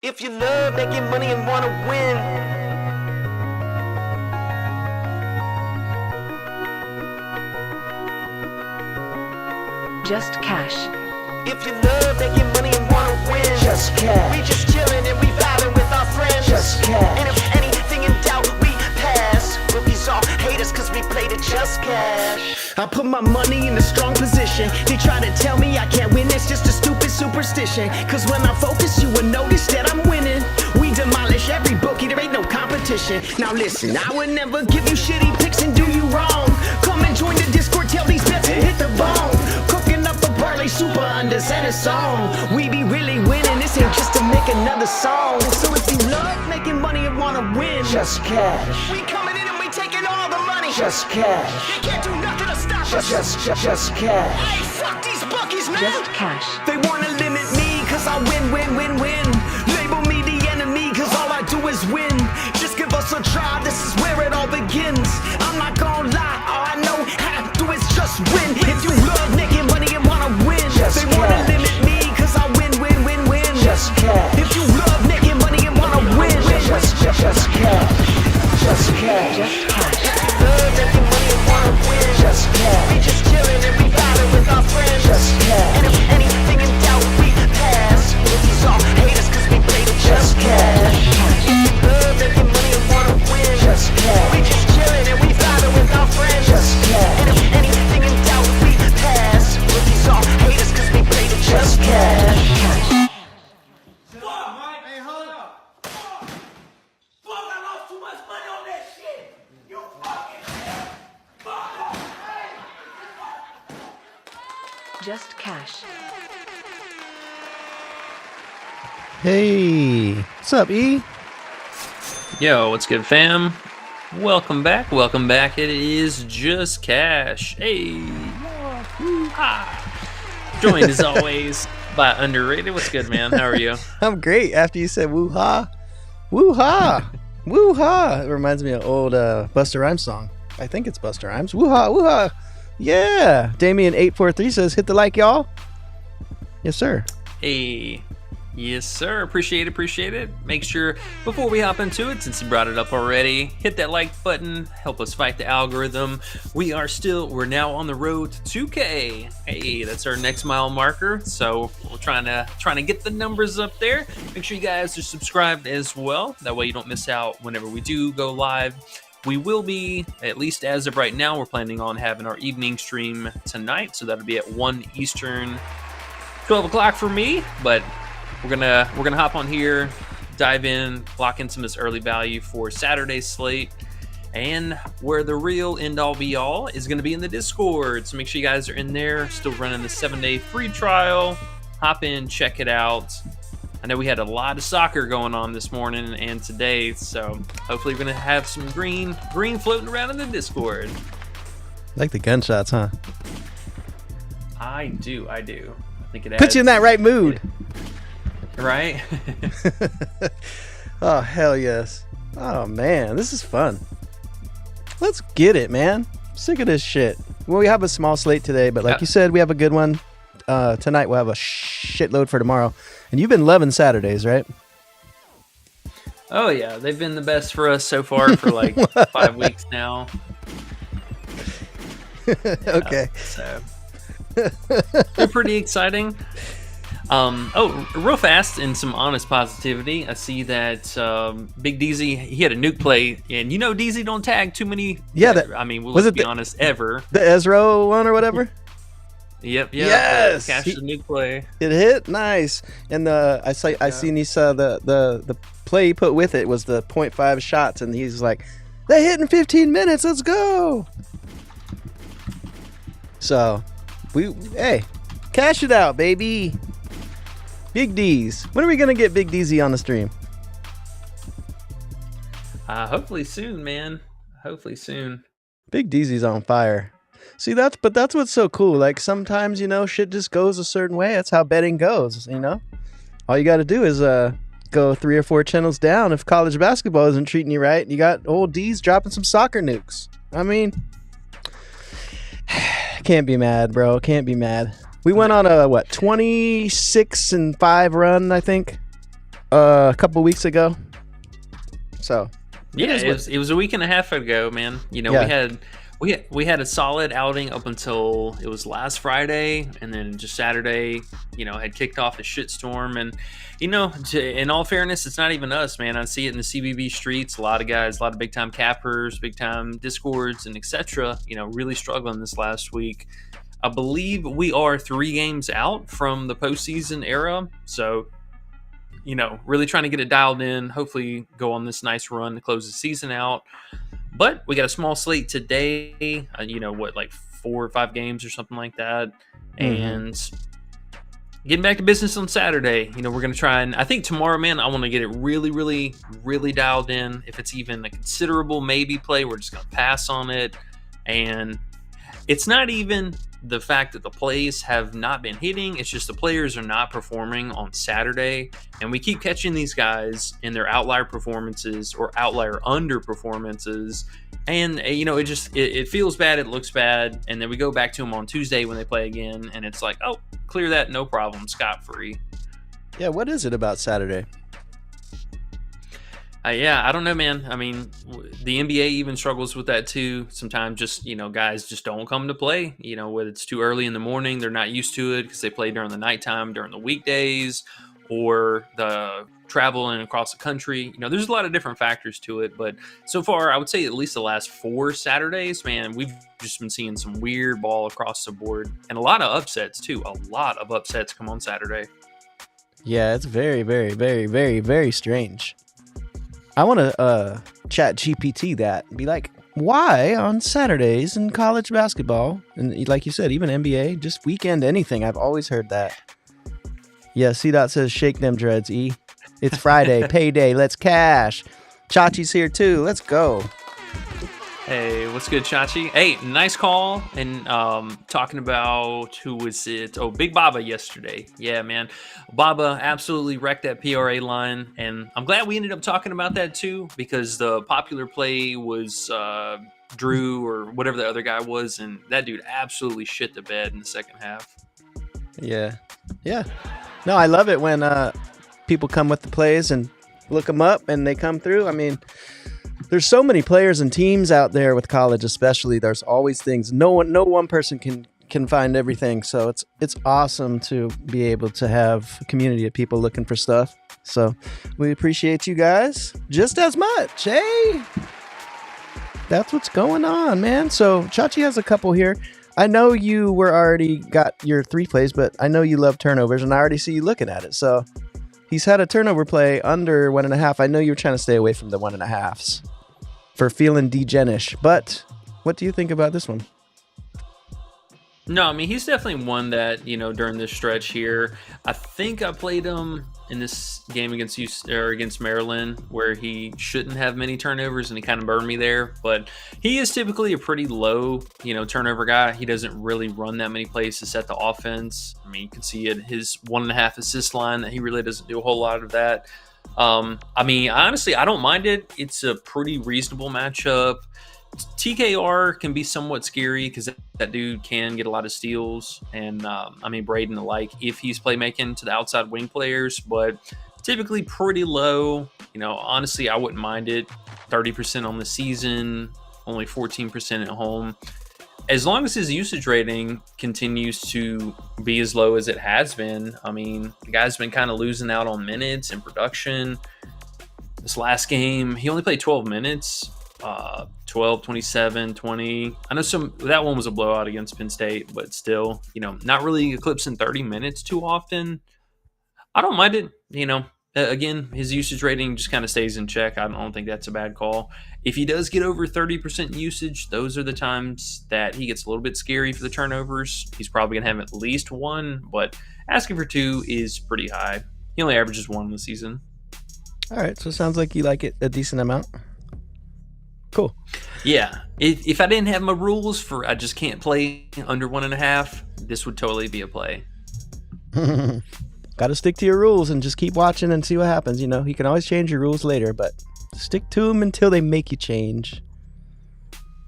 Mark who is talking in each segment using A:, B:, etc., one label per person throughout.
A: If you love making money and wanna win,
B: Just cash.
A: if you love making money and wanna win,
C: Just cash.
A: we just chillin' and we vibing with our friends.
C: Just cash.
A: And if anything in doubt, we pass. Rookies all hate us cause we played it just cash. I put my money in a strong position. They try to tell me I can't win, it's just a stupid superstition. Cause when I focus, you will notice that I'm winning. We demolish every bookie, there ain't no competition. Now listen, I would never give you shitty picks and do you wrong. Come and join the Discord, tell these bets and hit the bone. Cooking up a parlay super unders and a song. We be really winning, this ain't just to make another song. So if you love making money and wanna win,
C: Just cash.
A: we coming in and we taking all the money.
C: Just cash.
A: They can't do nothing to stop us.
C: Just cash.
A: Hey, fuck these bookies, man.
B: Just cash.
A: They wanna limit me cause I win. Label me the enemy cause all I do is win. Just give us a try, this is where it all begins. I'm not gonna lie, all I know how to do is just win. If you love making money and wanna win,
C: Just
A: they wanna
C: cash.
A: limit me cause I win.
C: Just cash.
A: If you love making money and wanna win,
C: Just cash. Just cash.
B: Just cash.
A: love making money and wanna win.
C: Just cash.
A: We just chillin' and we vibing with our friends.
C: Just cash.
A: And if anything in doubt, we pass. Rookies all hate us cause we played it just cash. Love making money and wanna win.
C: Just cash.
A: We just chillin' and we vibing with our friends.
C: Just cash.
A: And if anything in doubt, we pass. Rookies all hate us cause we played it just cash.
D: Hey, hold up. Fuck, I lost too much money on that shit. You fucking fuck.
B: Just cash.
E: Hey, what's up, E?
F: Yo, what's good, fam? Welcome back. It is Just Cash. Hey, joined as always by Underrated. What's good, man? How are you?
E: I'm great. After you said woo-ha, woo-ha, woo-ha. It reminds me of old Busta Rhymes song. I think it's Busta Rhymes. Woo-ha, woo-ha. Yeah. Damien843 says, hit the like, y'all. Yes, sir.
F: Hey, yes, sir. Appreciate it. Make sure before we hop into it, since you brought it up already, hit that like button. Help us fight the algorithm. We're now on the road to 2K. Hey, that's our next mile marker. So we're trying to get the numbers up there. Make sure you guys are subscribed as well. That way you don't miss out whenever we do go live. We will be, at least as of right now, we're planning on having our evening stream tonight. So that'll be at 1 Eastern, 12 o'clock for me. But we're gonna hop on here, dive in, lock in some of this early value for Saturday's slate, and where the real end all be all is gonna be in the Discord. So make sure you guys are in there. Still running the 7-day free trial. Hop in, check it out. I know we had a lot of soccer going on this morning and today, so hopefully we're gonna have some green floating around in the Discord.
E: Like the gunshots, huh?
F: I do. I think it
E: Put you in that right mood.
F: Right?
E: Oh, hell yes. Oh, man, this is fun. Let's get it, man. Sick of this shit. Well, we have a small slate today, but like you said, we have a good one. Tonight we'll have a shitload for tomorrow. And you've been loving Saturdays, right?
F: Oh yeah, they've been the best for us so far for like 5 weeks now.
E: Okay.
F: So they're pretty exciting. Real fast and some honest positivity. I see that Big DZ, he had a nuke play, and you know DZ don't tag too many.
E: Yeah,
F: let's be honest, ever.
E: The Ezra one or whatever?
F: Yep.
E: Yes!
F: Catch the nuke play.
E: It hit nice, and I seen he saw the play he put with it was the 0.5 shots, and he's like, "They hit in 15 minutes. Let's go!" So, hey, cash it out, baby. Big D's. When are we gonna get Big DZ on the stream?
F: Hopefully soon, man. Hopefully soon.
E: Big DZ's on fire. See, that's what's so cool. Like sometimes, shit just goes a certain way. That's how betting goes, All you got to do is go 3 or 4 channels down if college basketball isn't treating you right. You got old D's dropping some soccer nukes. I mean, can't be mad, bro. Can't be mad. We went on a 26-5 run, I think. a couple weeks ago. So
F: Yeah, it was a week and a half ago, man. You know,
E: Yeah.
F: we had a solid outing up until it was last Friday, and then just Saturday, you know, had kicked off the shitstorm. And you know, in all fairness, it's not even us, man. I see it in the CBB streets. A lot of guys, a lot of big time cappers, big time discords, and etc. You know, really struggling this last week. I believe we are 3 games out from the postseason era, so you know, really trying to get it dialed in. Hopefully, go on this nice run to close the season out. But we got a small slate today. You know what, like 4 or 5 games or something like that, and getting back to business on Saturday. You know, we're gonna try, and I think tomorrow, man, I want to get it really, really, really dialed in. If it's even a considerable maybe play, we're just gonna pass on it. And it's not even the fact that the plays have not been hitting. It's just the players are not performing on Saturday. And we keep catching these guys in their outlier performances or outlier underperformances. And, you know, it feels bad. It looks bad. And then we go back to them on Tuesday when they play again. And it's like, oh, clear that. No problem. Scot-free.
E: Yeah, what is it about Saturday?
F: Yeah, I don't know, man. I mean, the NBA even struggles with that too. Sometimes just, you know, guys just don't come to play. You know, when it's too early in the morning, they're not used to it because they play during the nighttime, during the weekdays, or the traveling across the country. You know, there's a lot of different factors to it. But so far, I would say at least the last 4 Saturdays, man, we've just been seeing some weird ball across the board. And a lot of upsets too. A lot of upsets come on Saturday.
E: Yeah, it's very, very, very, very, very strange. I want to chat GPT that and be like, why on Saturdays in college basketball, and like you said, even NBA, just weekend anything. I've always heard that. Yeah, C-Dot says, shake them dreads, E. It's Friday, payday, let's cash. Chachi's here too, let's go.
F: Hey, what's good, Chachi? Hey, nice call. And talking about, who was it? Oh, Big Baba yesterday. Yeah, man. Baba absolutely wrecked that PRA line. And I'm glad we ended up talking about that too, because the popular play was Drew or whatever the other guy was. And that dude absolutely shit the bed in the second half.
E: Yeah. Yeah. No, I love it when people come with the plays and look them up and they come through. I mean, there's so many players and teams out there with college, especially. There's always things. No one person can find everything. So it's awesome to be able to have a community of people looking for stuff. So we appreciate you guys just as much. Hey, that's what's going on, man. So Chachi has a couple here. I know you were already got your 3 plays, but I know you love turnovers, and I already see you looking at it. So he's had a turnover play under 1.5. I know you were trying to stay away from the 1.5s. For feeling degenish, but what do you think about this one?
F: No, I mean, he's definitely one that, you know, during this stretch here, I think I played him in this game against Maryland, where he shouldn't have many turnovers, and he kind of burned me there. But he is typically a pretty low, you know, turnover guy. He doesn't really run that many plays to set the offense. I mean, you can see it, his 1.5 assist line, that he really doesn't do a whole lot of that. I mean, honestly, I don't mind it. It's a pretty reasonable matchup. TKR can be somewhat scary because that dude can get a lot of steals, and I mean, Braden alike if he's playmaking to the outside wing players, but typically pretty low. You know, honestly, I wouldn't mind it. 30% on the season, only 14% at home. As long as his usage rating continues to be as low as it has been. I mean, the guy's been kind of losing out on minutes and production. This last game, he only played 12 minutes, 12, 27, 20. I know that one was a blowout against Penn State, but still, you know, not really eclipsing 30 minutes too often. I don't mind it, you know. Again, his usage rating just kind of stays in check. I don't think that's a bad call. If he does get over 30% usage, those are the times that he gets a little bit scary for the turnovers. He's probably going to have at least 1, but asking for 2 is pretty high. He only averages 1 in the season.
E: All right, so it sounds like you like it a decent amount. Cool.
F: Yeah, if I didn't have my rules for I just can't play under 1.5, this would totally be a play.
E: Got to stick to your rules and just keep watching and see what happens. You know, you can always change your rules later, but stick to them until they make you change.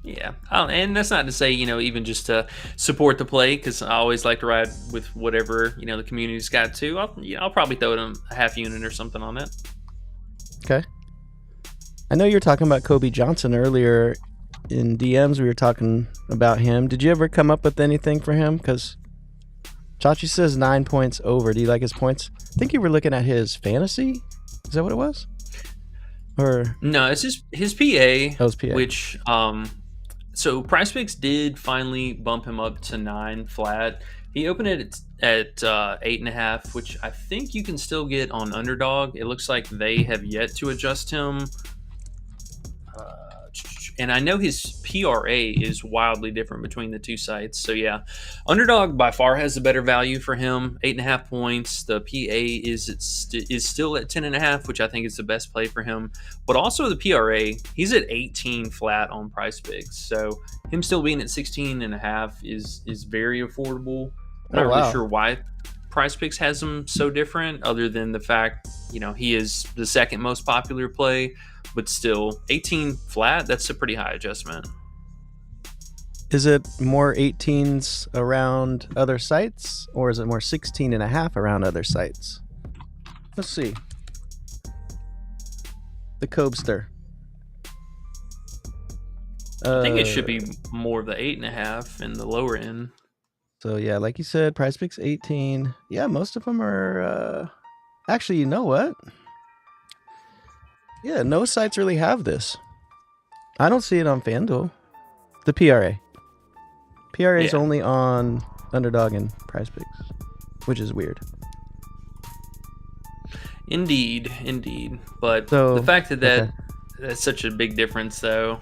F: Yeah, and that's not to say, even just to support the play, because I always like to ride with whatever, the community's got to. I'll probably throw them a half unit or something on that.
E: Okay. I know you were talking about Kobe Johnson earlier in DMs. We were talking about him. Did you ever come up with anything for him? Because Chachi says 9 points over. Do you like his points? I think you were looking at his fantasy. Is that what it was? Or
F: No, it's just his PA,
E: his PA.
F: which so Prizepicks did finally bump him up to 9 flat. He opened it at 8.5, which I think you can still get on Underdog. It looks like they have yet to adjust him. And I know his PRA is wildly different between the two sites. So yeah, Underdog by far has a better value for him. 8.5 points. The PA is still at 10.5, which I think is the best play for him. But also the PRA, he's at 18 flat on Prizepicks. So him still being at 16.5 is very affordable. I'm not really sure why Prizepicks has him so different, other than the fact, he is the second most popular play. But still, 18 flat, that's a pretty high adjustment.
E: Is it more 18s around other sites, or is it more 16.5 around other sites? Let's see. The Cobster.
F: I think it should be more of the 8.5 in the lower end.
E: So yeah, like you said, Prizepicks 18. Yeah, most of them are. Actually, you know what? Yeah, no sites really have this. I don't see it on FanDuel. The PRA. PRA is only on Underdog and Prizepicks, which is weird.
F: Indeed. But the fact that's such a big difference, though.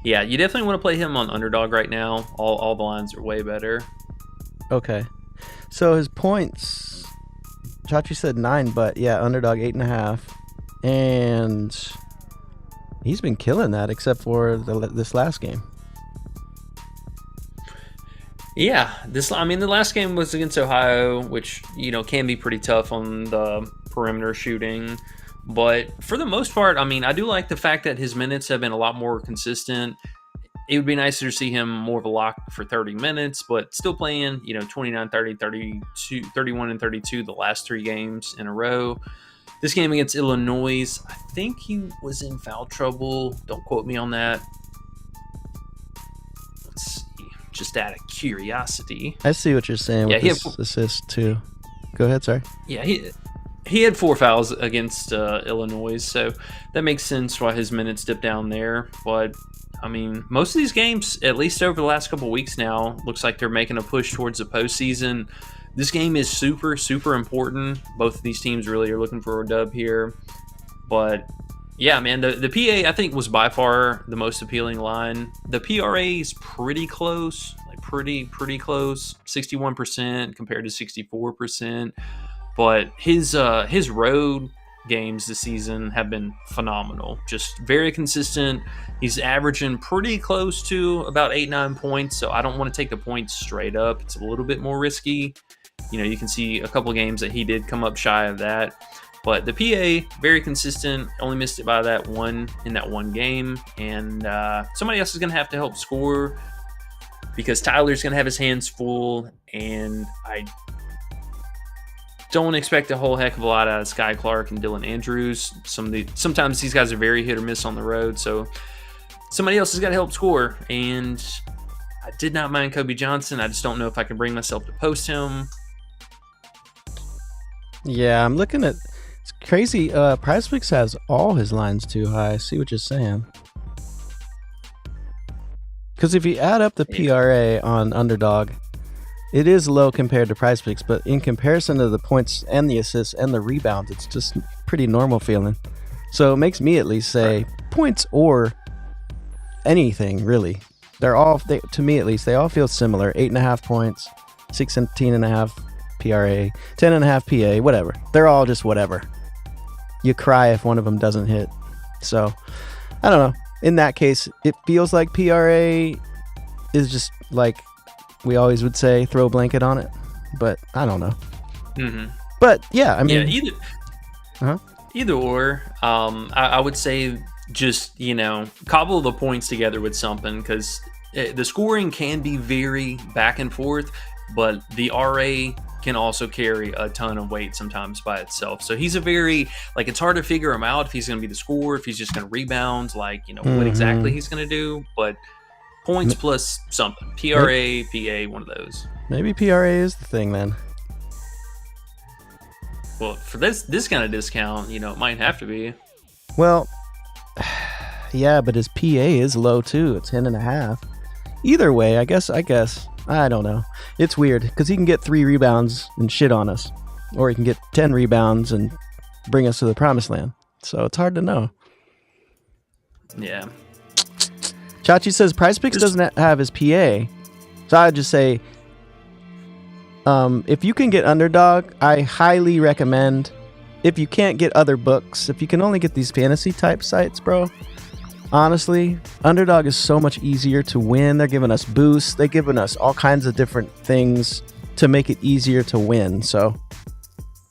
F: Yeah, you definitely want to play him on Underdog right now. All the lines are way better.
E: Okay. So his points, Chachi said 9, but yeah, Underdog 8.5. And he's been killing that, except for this last game.
F: Yeah, the last game was against Ohio, which can be pretty tough on the perimeter shooting. But for the most part, I do like the fact that his minutes have been a lot more consistent. It would be nicer to see him more of a lock for 30 minutes, but still playing, 29, 30, 32, 31, and 32 the last 3 games in a row. This game against Illinois, I think he was in foul trouble. Don't quote me on that. Let's see. Just out of curiosity.
E: I see what you're saying with this assist, too. Go ahead, sorry.
F: Yeah, he had 4 fouls against Illinois, so that makes sense why his minutes dipped down there. But, most of these games, at least over the last couple weeks now, looks like they're making a push towards the postseason. This game is super, super important. Both of these teams really are looking for a dub here. But, yeah, man, the PA, I think, was by far the most appealing line. The PRA is pretty close, pretty close, 61% compared to 64%. But his road games this season have been phenomenal. Just very consistent. He's averaging pretty close to about 8-9 points, so I don't want to take the points straight up. It's a little bit more risky. You can see a couple games that he did come up shy of that. But the PA, very consistent. Only missed it by that one game. And somebody else is going to have to help score, because Tyler's going to have his hands full. And I don't expect a whole heck of a lot out of Sky Clark and Dylan Andrews. Sometimes these guys are very hit or miss on the road. So somebody else has got to help score. And I did not mind Kobe Johnson. I just don't know if I can bring myself to post him.
E: Yeah, I'm looking at... It's crazy. Prizepicks has all his lines too high. I see what you're saying. Because if you add up the PRA on Underdog, it is low compared to Prizepicks, but in comparison to the points and the assists and the rebounds, it's just pretty normal feeling. So it makes me at least say points or anything, really. To me at least, they all feel similar. 8.5 points, 16.5 PRA, 10.5 PA, whatever. They're all just whatever. You cry if one of them doesn't hit. So, I don't know. In that case, it feels like PRA is just like we always would say, throw a blanket on it. But I don't know.
F: Mm-hmm.
E: But yeah, I mean,
F: either or. I would say just, cobble the points together with something, because the scoring can be very back and forth, but the RA can also carry a ton of weight sometimes by itself. So he's a very, it's hard to figure him out if he's going to be the scorer, if he's just going to rebound, what exactly he's going to do. But points plus something. PRA, PA, one of those.
E: Maybe PRA is the thing then.
F: Well, for this kind of discount, it might have to be.
E: Well, yeah, but his PA is low too. It's 10.5. Either way, I guess. I don't know. It's weird because he can get 3 rebounds and shit on us, or he can get 10 rebounds and bring us to the promised land. So it's hard to know.
F: Yeah.
E: Chachi says Prizepicks doesn't have his PA. So I'd just say, if you can get Underdog, I highly recommend. If you can't get other books, if you can only get these fantasy type sites, bro, honestly, Underdog is so much easier to win. They're giving us boosts. They're giving us all kinds of different things to make it easier to win. So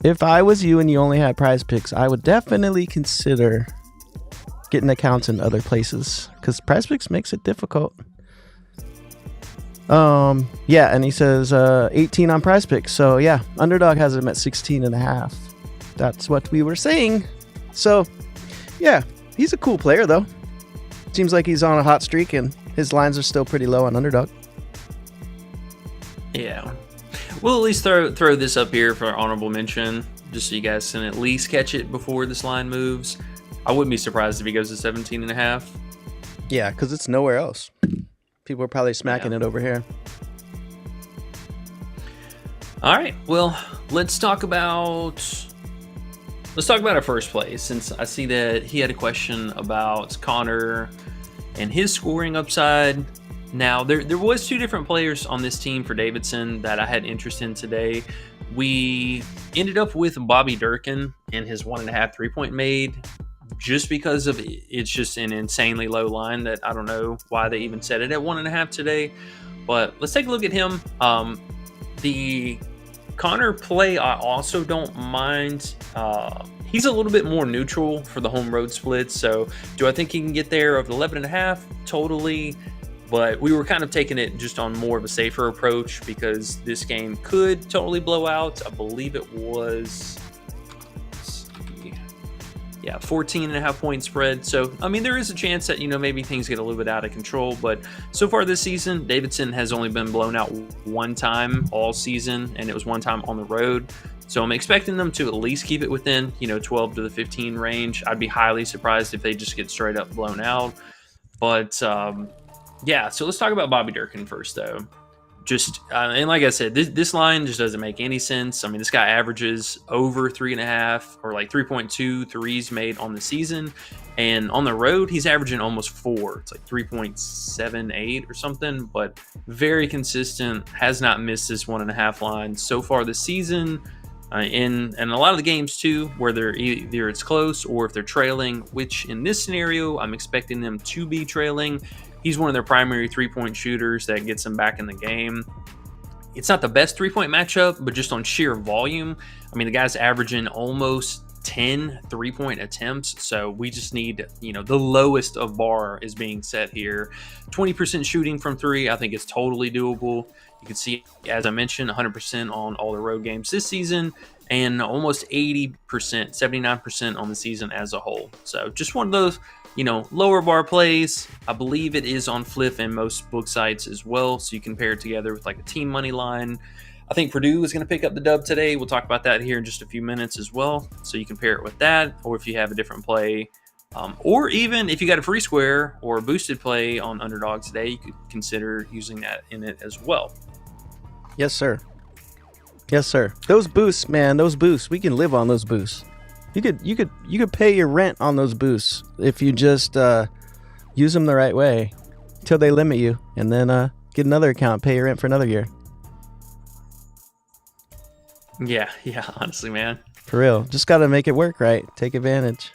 E: if I was you and you only had Prizepicks, I would definitely consider getting accounts in other places, because Prizepicks makes it difficult. Yeah, and he says 18 on Prizepicks. So yeah, Underdog has him at 16.5. That's what we were saying. So yeah, he's a cool player though. Seems like he's on a hot streak, and his lines are still pretty low on Underdog.
F: Yeah. We'll at least throw this up here for honorable mention, just so you guys can at least catch it before this line moves. I wouldn't be surprised if he goes to 17.5.
E: Yeah, because it's nowhere else. People are probably smacking it over here.
F: All right. Well, let's talk about our first place, since I see that he had a question about Connor and his scoring upside. Now, there was 2 different players on this team for Davidson that I had interest in today. We ended up with Bobby Durkin and his 1.5 3-point made, just because of it's just an insanely low line that I don't know why they even set it at 1.5 today. But let's take a look at him. The Connor play, I also don't mind. He's a little bit more neutral for the home road split. So do I think he can get there of 11.5? Totally. But we were kind of taking it just on more of a safer approach, because this game could totally blow out. I believe it was, 14.5 point spread. So, I mean, there is a chance that, maybe things get a little bit out of control. But so far this season, Davidson has only been blown out one time all season, and it was one time on the road. So I'm expecting them to at least keep it within, 12 to the 15 range. I'd be highly surprised if they just get straight up blown out. But, yeah, so let's talk about Bobby Durkin first, though. And like I said, this line just doesn't make any sense. I mean, this guy averages over 3.5 or 3.2 threes made on the season. And on the road, he's averaging almost 4. It's 3.78 or something, but very consistent. Has not missed this 1.5 line so far this season. In a lot of the games, too, where they're either it's close or if they're trailing, which in this scenario, I'm expecting them to be trailing. He's one of their primary 3-point shooters that gets them back in the game. It's not the best 3-point matchup, but just on sheer volume, I mean, the guy's averaging almost 10 3-point attempts. So we just need, the lowest of bar is being set here. 20% shooting from 3, I think it's totally doable. You can see, as I mentioned, 100% on all the road games this season, and almost 80%, 79% on the season as a whole. So just one of those, lower bar plays. I believe it is on Flip and most book sites as well, so you can pair it together with a team money line. I think Purdue is going to pick up the dub today. We'll talk about that here in just a few minutes as well, so you can pair it with that, or if you have a different play, or even if you got a free square or a boosted play on Underdog today, you could consider using that in it as well.
E: Yes, sir. Yes, sir. Those boosts, man, we can live on those boosts. You could pay your rent on those boosts if you just use them the right way until they limit you, and then get another account, pay your rent for another year.
F: Yeah, honestly, man.
E: For real. Just got to make it work right. Take advantage.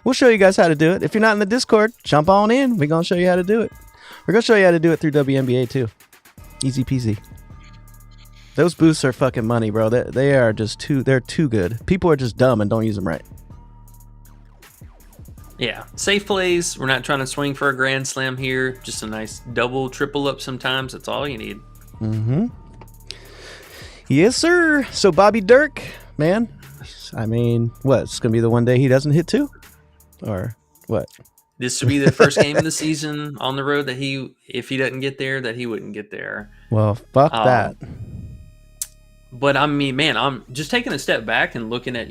E: We'll show you guys how to do it. If you're not in the Discord, jump on in. We're going to show you how to do it. We're going to show you how to do it through WNBA too. Easy peasy. Those boosts are fucking money, bro. They are just they're too good. People are just dumb and don't use them right.
F: Yeah, safe plays. We're not trying to swing for a grand slam here. Just a nice double, triple up sometimes. That's all you need.
E: Mm-hmm. Yes, sir. So Bobby Dirk, man. I mean, what? It's gonna be the one day he doesn't hit 2, or what?
F: This would be the first game of the season on the road that if he doesn't get there, that he wouldn't get there.
E: Well, fuck that.
F: But I mean, man, I'm just taking a step back and looking at,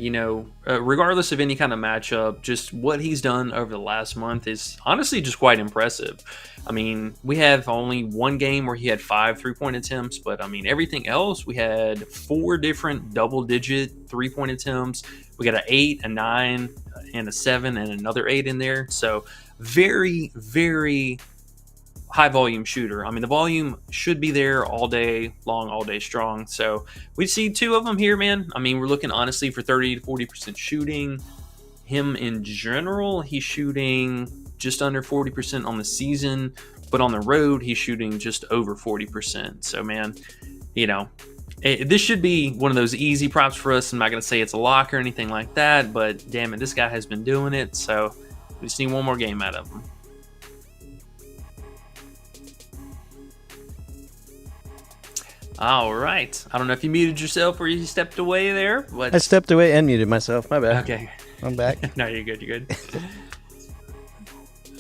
F: regardless of any kind of matchup, just what he's done over the last month is honestly just quite impressive. I mean, we have only one game where he had 5 3-point attempts, but I mean, everything else, we had 4 different double-digit 3-point attempts. We got an 8, a 9, and a 7, and another 8 in there. So very, very high volume shooter. I mean, the volume should be there all day long, all day strong. So we see 2 of them here, man. I mean, we're looking honestly for 30 to 40% shooting. Him in general, he's shooting just under 40% on the season, but on the road, he's shooting just over 40%. So, man, this should be one of those easy props for us. I'm not going to say it's a lock or anything like that, but damn it, this guy has been doing it. So we just need one more game out of him. All right. I don't know if you muted yourself or you stepped away there. But...
E: I stepped away and muted myself. My bad.
F: Okay.
E: I'm back.
F: No, you're good. You're good.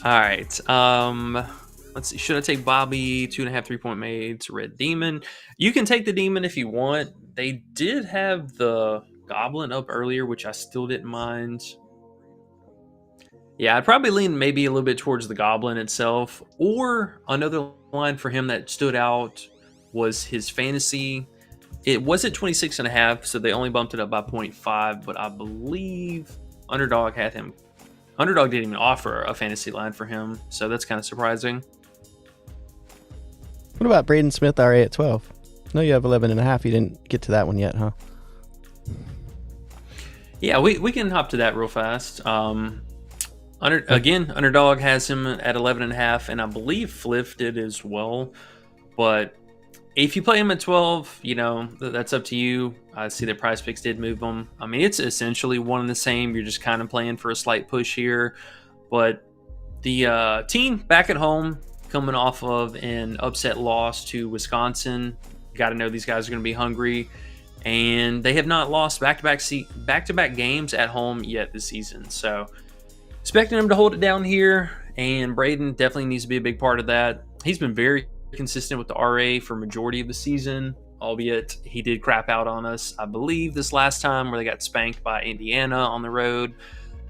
F: All right. Let's see. Should I take Bobby 2.5 3-point made to Red Demon? You can take the Demon if you want. They did have the Goblin up earlier, which I still didn't mind. Yeah, I'd probably lean maybe a little bit towards the Goblin itself, or another line for him that stood out was his fantasy. It was at 26.5, so they only bumped it up by 0.5, but I believe Underdog had him. Underdog didn't even offer a fantasy line for him, so that's kind of surprising.
E: What about Braden Smith RA at 12? No, you have 11.5. You didn't get to that one yet, huh?
F: Yeah, we can hop to that real fast. Underdog has him at 11.5, and I believe Fliff did as well. But if you play him at 12, that's up to you. I see that Prizepicks did move him. I mean, it's essentially one and the same. You're just kind of playing for a slight push here. But the team back at home, coming off of an upset loss to Wisconsin, got to know these guys are going to be hungry. And they have not lost back-to-back games at home yet this season. So expecting them to hold it down here. And Braden definitely needs to be a big part of that. He's been very consistent with the RA for majority of the season, albeit he did crap out on us, I believe, this last time where they got spanked by Indiana on the road.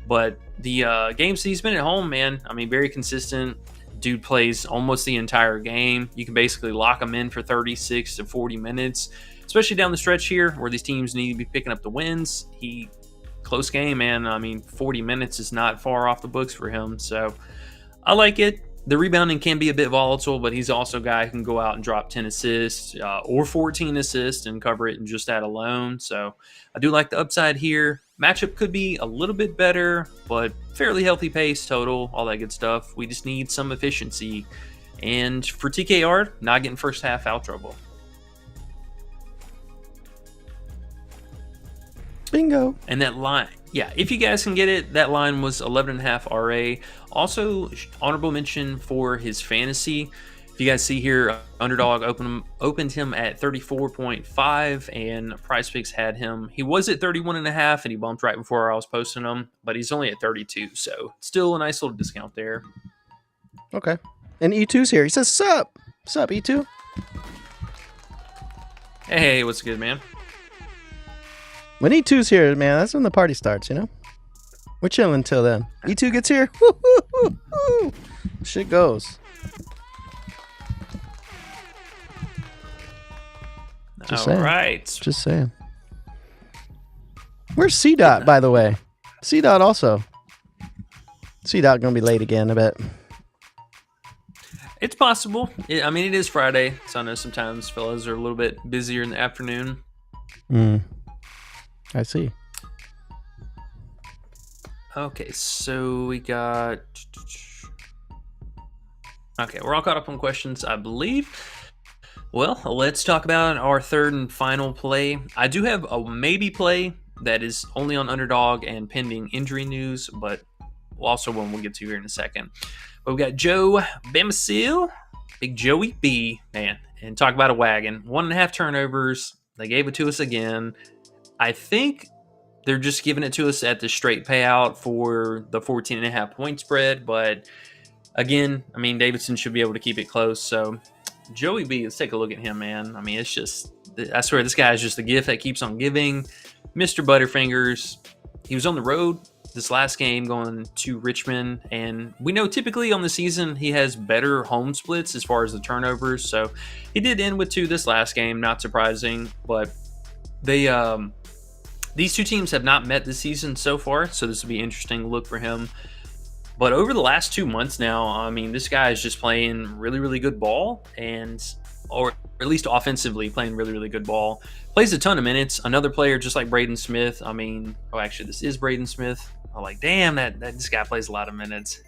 F: But the games he's been at home, man, I mean, very consistent. Dude plays almost the entire game. You can basically lock him in for 36 to 40 minutes, especially down the stretch here where these teams need to be picking up the wins. Close game, man. I mean, 40 minutes is not far off the books for him. So I like it. The rebounding can be a bit volatile, but he's also a guy who can go out and drop 10 assists or 14 assists and cover it in just that alone. So I do like the upside here. Matchup could be a little bit better, but fairly healthy pace total, all that good stuff. We just need some efficiency. And for TKR, not getting first half foul trouble.
E: Bingo.
F: And that line, yeah, if you guys can get it, that line was 11.5 RA. Also, honorable mention for his fantasy. If you guys see here, Underdog opened him at 34.5, and Prizepicks had him. He was at 31.5, and he bumped right before I was posting him, but he's only at 32, so still a nice little discount there.
E: Okay. And E2's here. He says, sup? Sup, E2?
F: Hey, what's good, man?
E: When E2's here, man, that's when the party starts, We're chilling until then. E2 gets here. Woo, woo, woo, woo. Shit goes. Just
F: All
E: saying.
F: right.
E: Just saying. Where's C-Dot, by the way? C-Dot also. C-Dot gonna be late again, I bet.
F: It's possible. I mean, it is Friday, so I know sometimes fellas are a little bit busier in the afternoon.
E: I see.
F: Okay, so we got... Okay, we're all caught up on questions, I believe. Well, let's talk about our third and final play. I do have a maybe play that is only on Underdog and pending injury news, but also one we'll get to here in a second. But we got Joe Bamacil, Big Joey B, man, and talk about a wagon. 1.5 turnovers. They gave it to us again. I think they're just giving it to us at the straight payout for the 14.5 point spread. But again, I mean, Davidson should be able to keep it close. So Joey B, let's take a look at him, man. I mean, it's just, I swear this guy is just a gift that keeps on giving. Mr. Butterfingers. He was on the road this last game going to Richmond, and we know typically on the season he has better home splits as far as the turnovers. So he did end with 2 this last game, not surprising, but they these two teams have not met this season so far, so this will be interesting to look for him. But over the last 2 months now, I mean, this guy is just playing really, really good ball, or at least offensively playing really, really good ball. Plays a ton of minutes. Another player just like Braden Smith. I mean, actually, this is Braden Smith. I'm like, damn, that this guy plays a lot of minutes.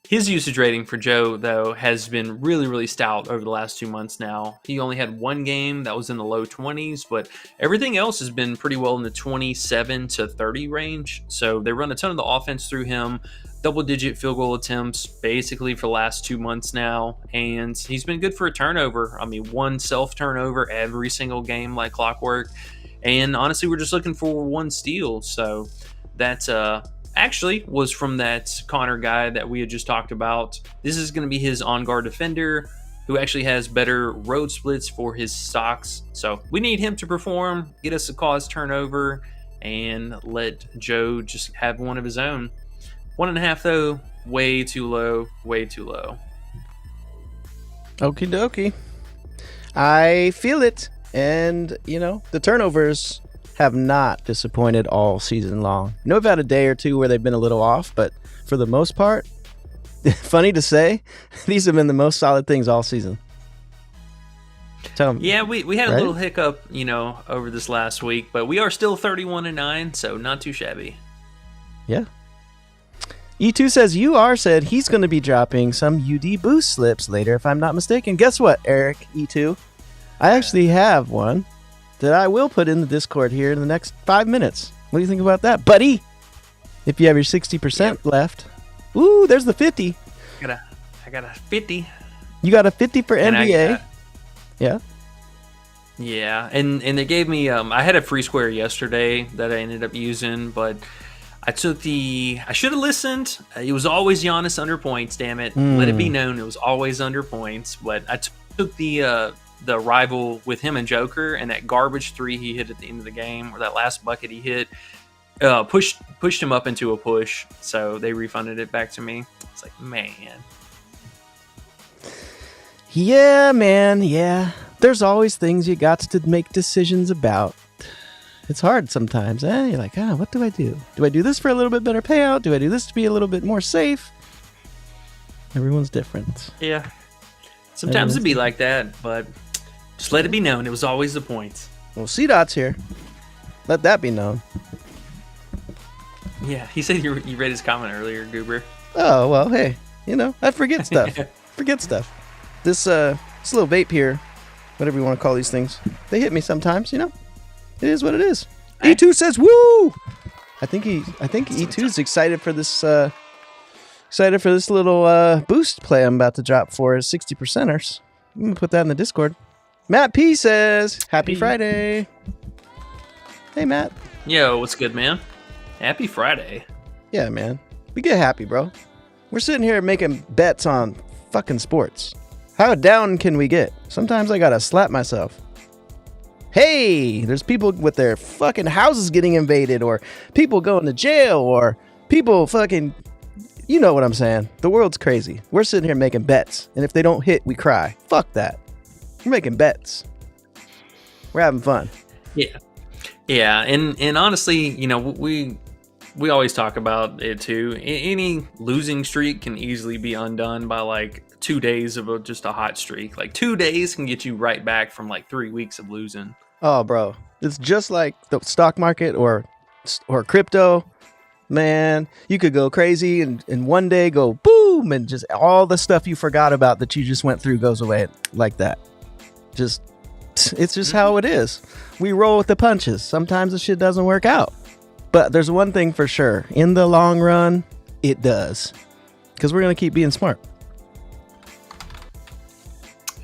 F: His usage rating for Joe, though, has been really, really stout over the last 2 months now. He only had 1 game that was in the low 20s, but everything else has been pretty well in the 27 to 30 range. So they run a ton of the offense through him, double-digit field goal attempts basically for the last 2 months now, and he's been good for a turnover. I mean, 1 self-turnover every single game like clockwork, and honestly, we're just looking for 1 steal. So that's actually was from that Connor guy that we had just talked about. This is going to be his on-guard defender who actually has better road splits for his stocks. So we need him to perform, get us a cause turnover, and let Joe just have one of his own. 1.5 though, way too low, way too low.
E: Okie dokie. I feel it. And, you know, the turnovers have not disappointed all season long. I know we've had a day or two where they've been a little off, but for the most part, funny to say, these have been the most solid things all season. Tell them,
F: yeah, we had a little hiccup, you know, over this last week, but we are still 31-9, so not too shabby.
E: Yeah. E2 says UR said he's going to be dropping some UD boost slips later, if I'm not mistaken. Guess what, Eric E2? I actually have one that I will put in the Discord here in the next 5 minutes. What do you think about that, buddy? If you have your 60% left. Ooh, there's the 50.
F: I got a 50.
E: You got a 50 for
F: And
E: NBA. Yeah.
F: Yeah, and they gave me, I had a free square yesterday that I ended up using, but I should have listened. It was always Giannis under points, damn it. Let it be known it was always under points, but I took the rival with him and Joker, and that garbage 3 he hit at the end of the game, or that last bucket he hit, pushed him up into a push, so they refunded it back to me. It's like, man.
E: Yeah, man, yeah. There's always things you got to make decisions about. It's hard sometimes, eh? You're like, what do I do? Do I do this for a little bit better payout? Do I do this to be a little bit more safe? Everyone's different.
F: Yeah. Sometimes it'd be like that, but just let it be known. It was always the points.
E: Well, C-Dot's here. Let that be known.
F: Yeah, he said you read his comment earlier, Goober.
E: Oh, well, hey. You know, I forget stuff. This little vape here, whatever you want to call these things, they hit me sometimes, you know? It is what it is. E2 says, woo! I think E2's excited for this little boost play I'm about to drop for his 60%ers. I'm going to put that in the Discord. Matt P says, happy Friday. Hey, Matt.
F: Yo, what's good, man? Happy Friday.
E: Yeah, man. We get happy, bro. We're sitting here making bets on fucking sports. How down can we get? Sometimes I gotta slap myself. Hey, there's people with their fucking houses getting invaded, or people going to jail, or people fucking... You know what I'm saying. The world's crazy. We're sitting here making bets, and if they don't hit, we cry. Fuck that. We're making bets. We're having fun.
F: Yeah. Yeah, and honestly, you know, we always talk about it too. Any losing streak can easily be undone by like 2 days of just a hot streak. Like 2 days can get you right back from like 3 weeks of losing.
E: Oh, bro. It's just like the stock market or crypto. Man, you could go crazy and one day go boom, and just all the stuff you forgot about that you just went through goes away like that. It's just how it is. We roll with the punches. Sometimes the shit doesn't work out. But there's one thing for sure. In the long run, it does. Because we're going to keep being smart.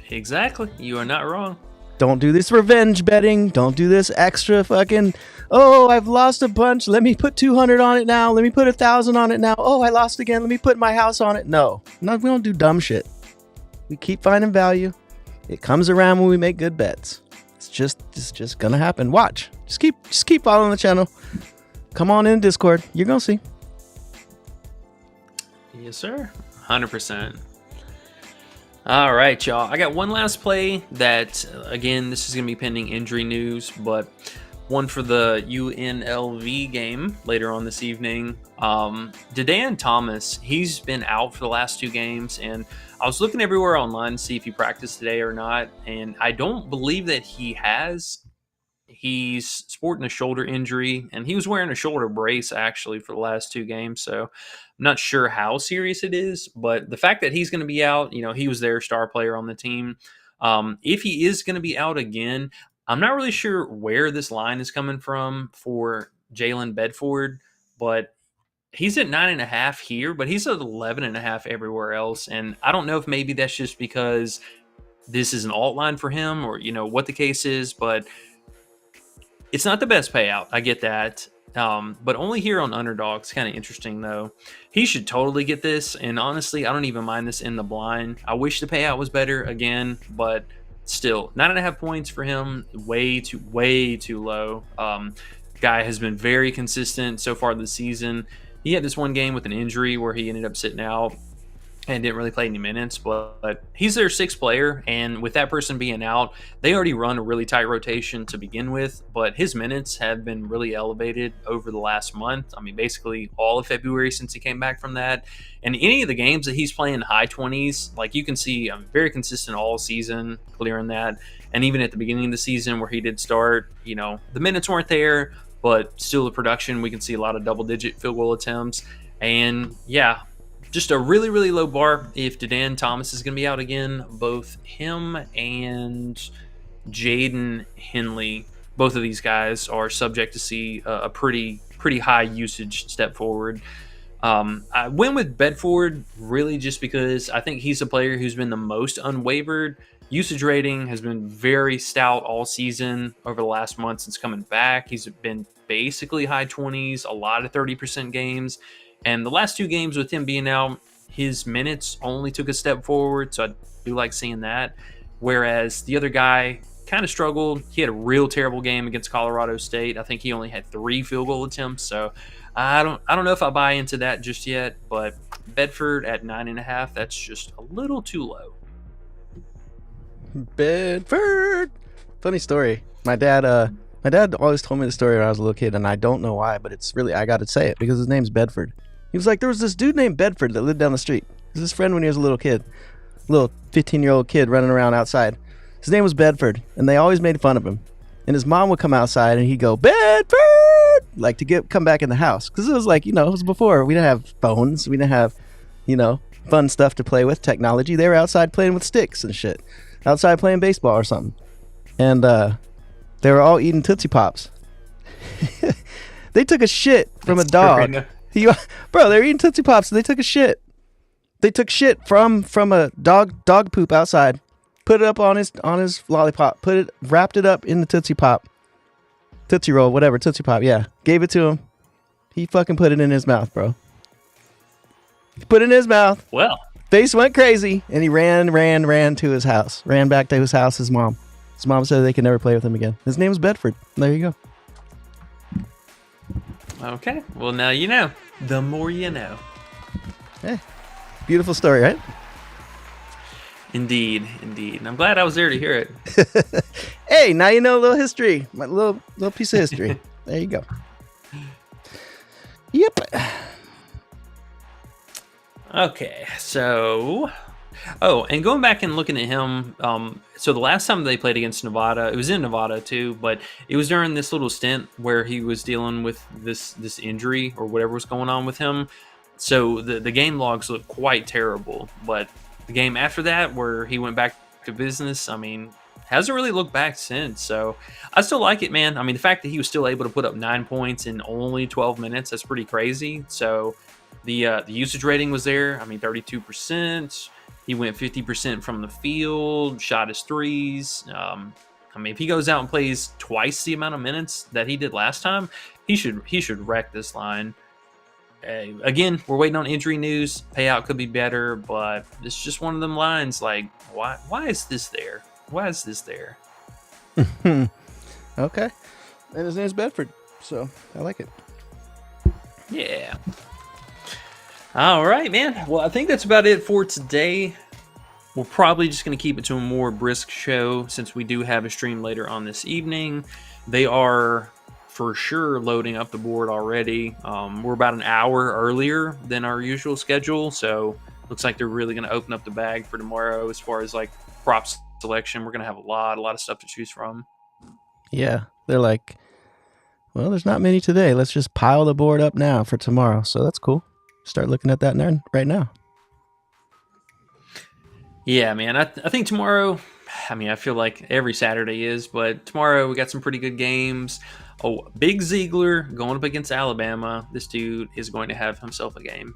F: Exactly. You are not wrong.
E: Don't do this revenge betting. Don't do this extra fucking, oh, I've lost a bunch. Let me put 200 on it now. Let me put 1,000 on it now. Oh, I lost again. Let me put my house on it. No, we don't do dumb shit. We keep finding value. It comes around when we make good bets. It's just gonna happen. Watch. Just keep following the channel. Come on in Discord. You're gonna see.
F: Yes, sir. 100%. All right, y'all. I got one last play that, again, this is going to be pending injury news, but one for the UNLV game later on this evening. Dedan Thomas, he's been out for the last 2 games, and I was looking everywhere online to see if he practiced today or not, and I don't believe that he has. He's sporting a shoulder injury, and he was wearing a shoulder brace, actually, for the last 2 games, so I'm not sure how serious it is, but the fact that he's going to be out, he was their star player on the team. If he is going to be out again, I'm not really sure where this line is coming from for Jalen Bedford, but he's at 9.5 here, but he's at 11.5 everywhere else, and I don't know if maybe that's just because this is an alt line for him or, what the case is, but it's not the best payout. I get that. But only here on Underdog. It's kind of interesting, though. He should totally get this. And honestly, I don't even mind this in the blind. I wish the payout was better again, but still, 9.5 points for him. Way too low. Guy has been very consistent so far this season. He had this one game with an injury where he ended up sitting out and didn't really play any minutes, but he's their 6th player, and with that person being out, they already run a really tight rotation to begin with, but his minutes have been really elevated over the last month. I mean, basically all of February since he came back from that, and any of the games that he's playing high 20s, like you can see, I'm very consistent all season, clearing that, and even at the beginning of the season where he did start, the minutes weren't there, but still the production, we can see a lot of double-digit field goal attempts, and yeah, just a really, really low bar if Dedan Thomas is going to be out again. Both him and Jaden Henley, both of these guys are subject to see a pretty high usage step forward. I went with Bedford really just because I think he's a player who's been the most unwavered. Usage rating has been very stout all season over the last month since coming back. He's been basically high 20s, a lot of 30% games. And the last 2 games with him being out, his minutes only took a step forward, so I do like seeing that. Whereas the other guy kind of struggled. He had a real terrible game against Colorado State. I think he only had 3 field goal attempts, so I don't know if I buy into that just yet. But Bedford at 9.5, that's just a little too low.
E: Bedford. Funny story. My dad always told me the story when I was a little kid, and I don't know why, but it's really, I got to say it because his name's Bedford. He was like, there was this dude named Bedford that lived down the street. He was his friend when he was a little kid, little 15-year-old kid running around outside. His name was Bedford, and they always made fun of him. And his mom would come outside, and he'd go, Bedford, like to come back in the house. Because it was like, it was before. We didn't have phones. We didn't have, fun stuff to play with, technology. They were outside playing with sticks and shit. Outside playing baseball or something. And they were all eating Tootsie Pops. They took a shit from a dog. Bro, they were eating Tootsie Pops, and they took a shit. They took shit from a dog poop outside. Put it up on his lollipop. Wrapped it up in the Tootsie Pop. Tootsie Roll, whatever, Tootsie Pop, yeah. Gave it to him. He fucking put it in his mouth, bro. He put it in his mouth.
F: Well.
E: Face went crazy, and he ran to his house. Ran back to his house, his mom. His mom said they could never play with him again. His name was Bedford. There you go.
F: Okay. Well, now you know. The more you know.
E: Hey, beautiful story, right?
F: Indeed. And I'm glad I was there to hear it.
E: Hey, now you know a little history. My little piece of history. There you go. Yep.
F: Okay, so... Oh, and going back and looking at him, so the last time they played against Nevada, it was in Nevada too, but it was during this little stint where he was dealing with this injury or whatever was going on with him. So the game logs look quite terrible, but the game after that where he went back to business, I mean, hasn't really looked back since. So I still like it, man. I mean, the fact that he was still able to put up 9 points in only 12 minutes, that's pretty crazy. So the usage rating was there. I mean, 32%. He went 50% from the field, shot his threes. I mean, if he goes out and plays twice the amount of minutes that he did last time, he should wreck this line. Again, we're waiting on injury news. Payout could be better, but it's just one of them lines. Like, why is this there? Why is this there?
E: Okay. And his name's Bedford, so I like it.
F: Yeah. All right, man. Well, I think that's about it for today. We're probably just going to keep it to a more brisk show since we do have a stream later on this evening. They are for sure loading up the board already. We're about an hour earlier than our usual schedule, so looks like they're really going to open up the bag for tomorrow as far as like props selection. We're going to have a lot of stuff to choose from.
E: Yeah, they're like, well, there's not many today. Let's just pile the board up now for tomorrow. So that's cool. Start looking at that right now.
F: Yeah, man. I think tomorrow, I mean, I feel like every Saturday is, but tomorrow we got some pretty good games. Oh, Big Ziegler going up against Alabama. This dude is going to have himself a game.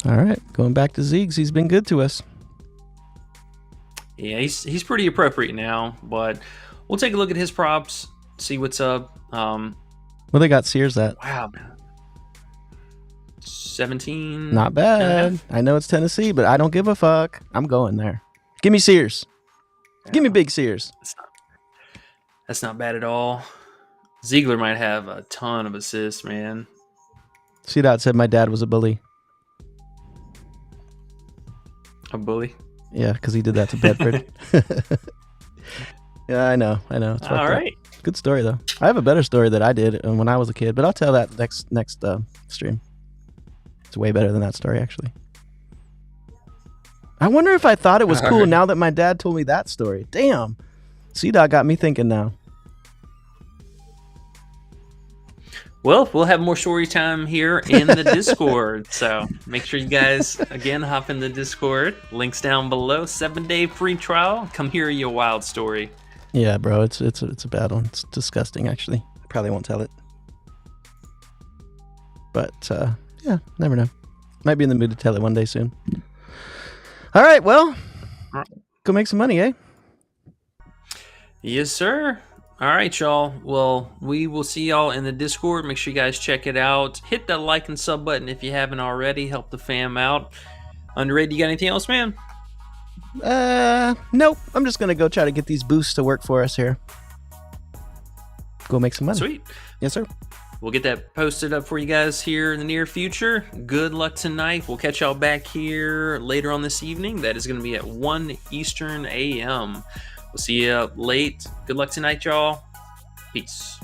E: All right, going back to Ziegs. He's been good to us.
F: Yeah, he's pretty appropriate now, but we'll take a look at his props, see what's up.
E: Well, they got Sears at.
F: Wow, man. 17.
E: Not bad. I know it's Tennessee, but I don't give a fuck. I'm going there. Give me Sears. Give me Big Sears.
F: That's not bad at all. Ziegler might have a ton of assists, man.
E: See, that said my dad was a bully.
F: A bully?
E: Yeah, because he did that to Bedford. Yeah, I know. It's
F: All right.
E: Good story, though. I have a better story that I did when I was a kid, but I'll tell that next stream. It's way better than that story, actually. I wonder if I thought it was cool now that my dad told me that story. Damn. C-Dog got me thinking now.
F: Well, we'll have more story time here in the Discord. So make sure you guys, again, hop in the Discord. Links down below. 7-day free trial. Come hear your wild story.
E: Yeah, bro. It's a bad one. It's disgusting, actually. I probably won't tell it. But, yeah, never know. Might be in the mood to tell it one day soon. All right, well, go make some money, eh?
F: Yes, sir. All right, y'all. Well, we will see y'all in the Discord. Make sure you guys check it out. Hit that like and sub button if you haven't already. Help the fam out. Underrated, you got anything else, man?
E: Nope. I'm just going to go try to get these boosts to work for us here. Go make some money.
F: Sweet.
E: Yes, sir.
F: We'll get that posted up for you guys here in the near future. Good luck tonight. We'll catch y'all back here later on this evening. That is going to be at 1 Eastern a.m. We'll see you late. Good luck tonight, y'all. Peace.